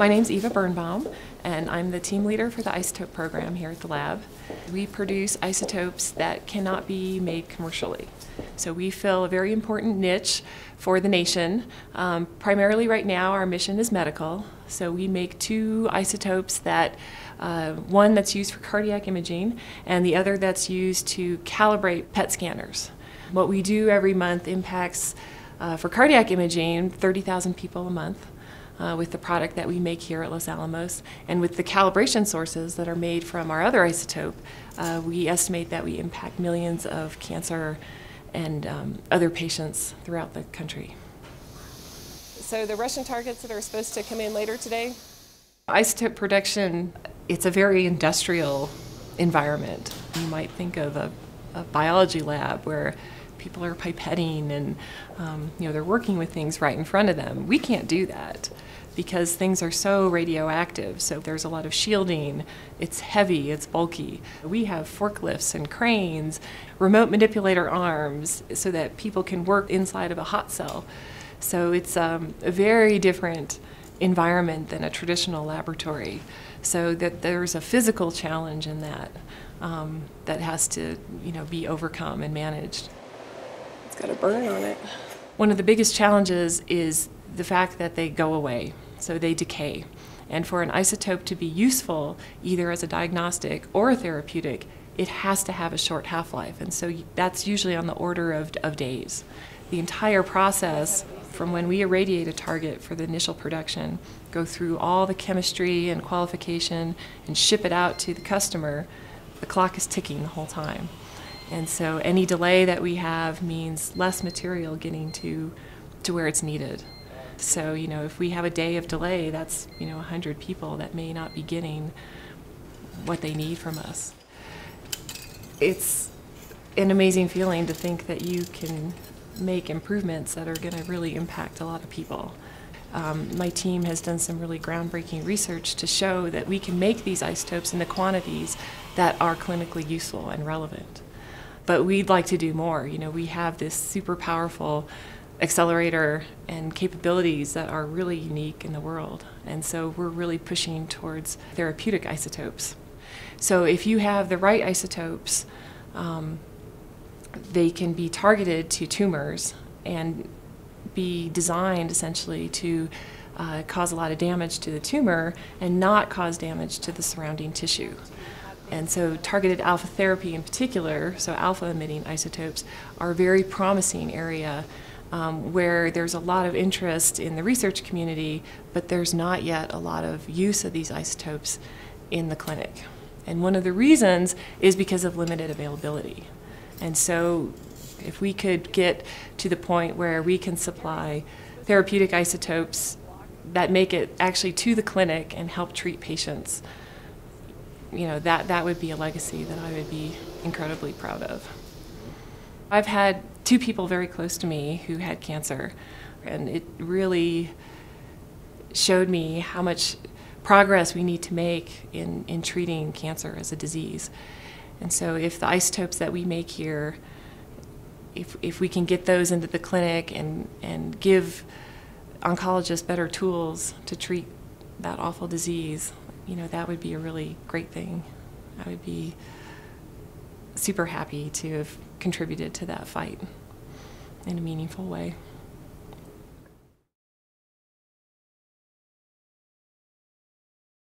My name's Eva Birnbaum, and I'm the team leader for the isotope program here at the lab. We produce isotopes that cannot be made commercially. So we fill a very important niche for the nation. Primarily right now our mission is medical. So we make two isotopes that, one that's used for cardiac imaging and the other that's used to calibrate PET scanners. What we do every month impacts, for cardiac imaging, 30,000 people a month. With the product that we make here at Los Alamos, and with the calibration sources that are made from our other isotope, we estimate that we impact millions of cancer and other patients throughout the country. So the Russian targets that are supposed to come in later today? Isotope production, it's a very industrial environment. You might think of a biology lab where people are pipetting and they're working with things right in front of them. We can't do that because things are so radioactive. So there's a lot of shielding. It's heavy, it's bulky. We have forklifts and cranes, remote manipulator arms so that people can work inside of a hot cell. So it's a very different environment than a traditional laboratory. So that there's a physical challenge in that that has to be overcome and managed. It's got a burn on it. One of the biggest challenges is the fact that they go away, so they decay. And for an isotope to be useful, either as a diagnostic or a therapeutic, it has to have a short half-life, and so that's usually on the order of days. The entire process, from when we irradiate a target for the initial production, go through all the chemistry and qualification and ship it out to the customer, the clock is ticking the whole time. And so any delay that we have means less material getting to where it's needed. So, if we have a day of delay, that's, 100 people that may not be getting what they need from us. It's an amazing feeling to think that you can make improvements that are going to really impact a lot of people. My team has done some really groundbreaking research to show that we can make these isotopes in the quantities that are clinically useful and relevant. But we'd like to do more. We have this super powerful accelerator and capabilities that are really unique in the world. And so we're really pushing towards therapeutic isotopes. So if you have the right isotopes, they can be targeted to tumors and be designed essentially to cause a lot of damage to the tumor and not cause damage to the surrounding tissue. And so targeted alpha therapy in particular, so alpha emitting isotopes, are a very promising area where there's a lot of interest in the research community, but there's not yet a lot of use of these isotopes in the clinic. And one of the reasons is because of limited availability. And so if we could get to the point where we can supply therapeutic isotopes that make it actually to the clinic and help treat patients, that would be a legacy that I would be incredibly proud of. I've had two people very close to me who had cancer, and it really showed me how much progress we need to make in treating cancer as a disease. And so if the isotopes that we make here, if we can get those into the clinic and give oncologists better tools to treat that awful disease, that would be a really great thing. I would be super happy to have contributed to that fight in a meaningful way.